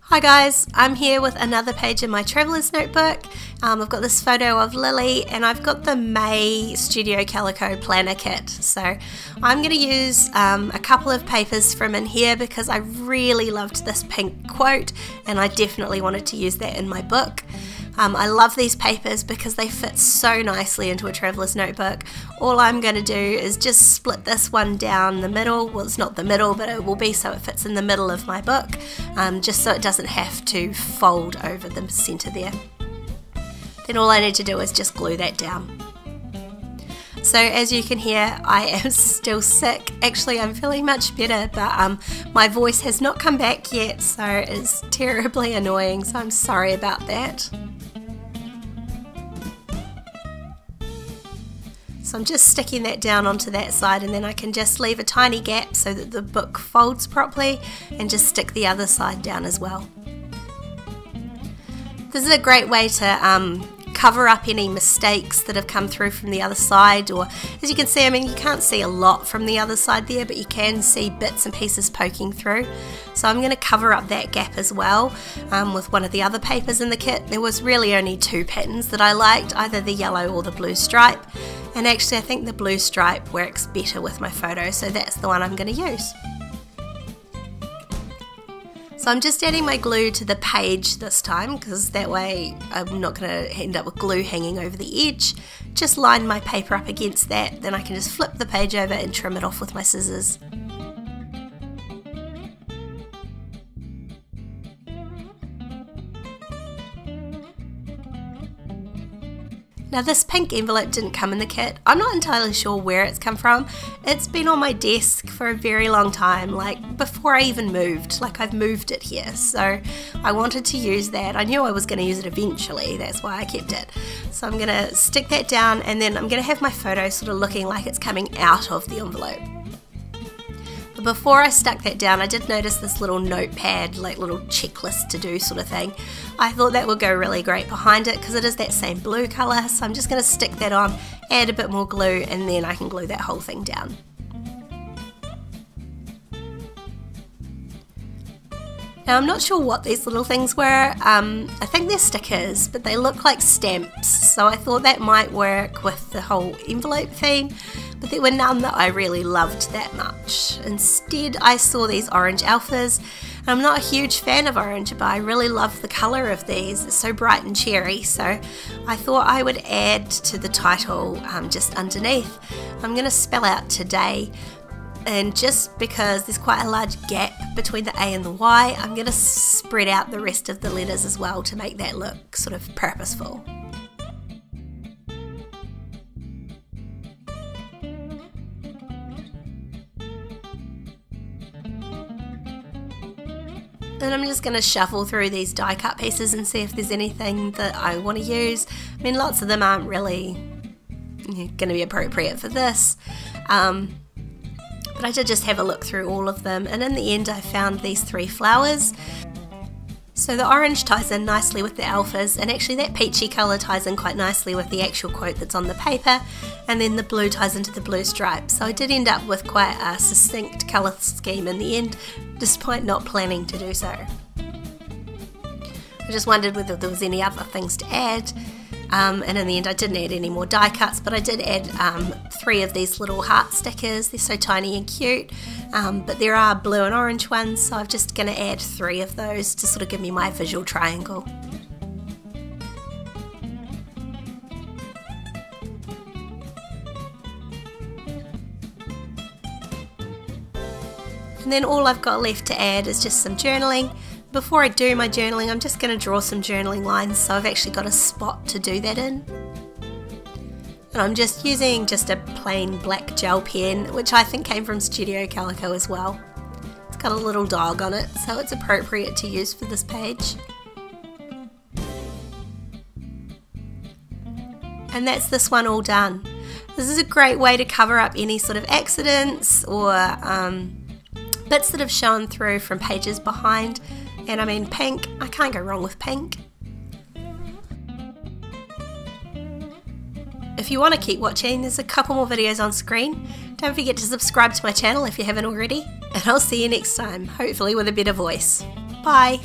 Hi guys, I'm here with another page in my traveller's notebook. I've got this photo of Lily and I've got the May Studio Calico Planner kit. So I'm going to use a couple of papers from in here because I really loved this pink quote and I definitely wanted to use that in my book. I love these papers because they fit so nicely into a traveller's notebook. All I'm going to do is just split this one down the middle. Well, it's not the middle, but it will be so it fits in the middle of my book, just so it doesn't have to fold over the centre there. Then all I need to do is just glue that down. So as you can hear, I am still sick. Actually, I'm feeling much better, but my voice has not come back yet, so it's terribly annoying, so I'm sorry about that. So I'm just sticking that down onto that side and then I can just leave a tiny gap so that the book folds properly and just stick the other side down as well. This is a great way to cover up any mistakes that have come through from the other side, or as you can see, I mean, you can't see a lot from the other side there, but you can see bits and pieces poking through. So I'm going to cover up that gap as well with one of the other papers in the kit. There was really only two patterns that I liked, either the yellow or the blue stripe, and actually I think the blue stripe works better with my photo, so that's the one I'm going to use. So I'm just adding my glue to the page this time because that way I'm not going to end up with glue hanging over the edge. Just line my paper up against that, then I can just flip the page over and trim it off with my scissors. Now this pink envelope didn't come in the kit. I'm not entirely sure where it's come from. It's been on my desk for a very long time, like before I even moved, like I've moved it here. So I wanted to use that. I knew I was going to use it eventually, that's why I kept it. So I'm going to stick that down and then I'm going to have my photo sort of looking like it's coming out of the envelope. But before I stuck that down, I did notice this little notepad, like little checklist to do sort of thing. I thought that would go really great behind it because it is that same blue colour, so I'm just going to stick that on, add a bit more glue, and then I can glue that whole thing down. Now I'm not sure what these little things were. I think they're stickers, but they look like stamps, so I thought that might work with the whole envelope theme, but there were none that I really loved that much. Instead I saw these orange alphas. I'm not a huge fan of orange, but I really love the colour of these. It's so bright and cheery, so I thought I would add to the title just underneath. I'm going to spell out today. And just because there's quite a large gap between the A and the Y, I'm going to spread out the rest of the letters as well to make that look sort of purposeful. And I'm just going to shuffle through these die cut pieces and see if there's anything that I want to use. I mean, lots of them aren't really going to be appropriate for this. But I did just have a look through all of them, and in the end I found these three flowers. So the orange ties in nicely with the alphas, and actually that peachy colour ties in quite nicely with the actual quote that's on the paper, and then the blue ties into the blue stripe. So I did end up with quite a succinct colour scheme in the end, despite not planning to do so. I just wondered whether there was any other things to add. And in the end I didn't add any more die cuts, but I did add 3 of these little heart stickers. They're so tiny and cute, but there are blue and orange ones, so I'm just going to add 3 of those to sort of give me my visual triangle. And then all I've got left to add is just some journaling. Before I do my journaling, I'm just going to draw some journaling lines, so I've actually got a spot to do that in. And I'm just using just a plain black gel pen, which I think came from Studio Calico as well. It's got a little dog on it, so it's appropriate to use for this page. And that's this one all done. This is a great way to cover up any sort of accidents or bits that have shown through from pages behind. And I mean, pink, I can't go wrong with pink. If you want to keep watching, there's a couple more videos on screen. Don't forget to subscribe to my channel if you haven't already, and I'll see you next time, hopefully with a better voice. Bye!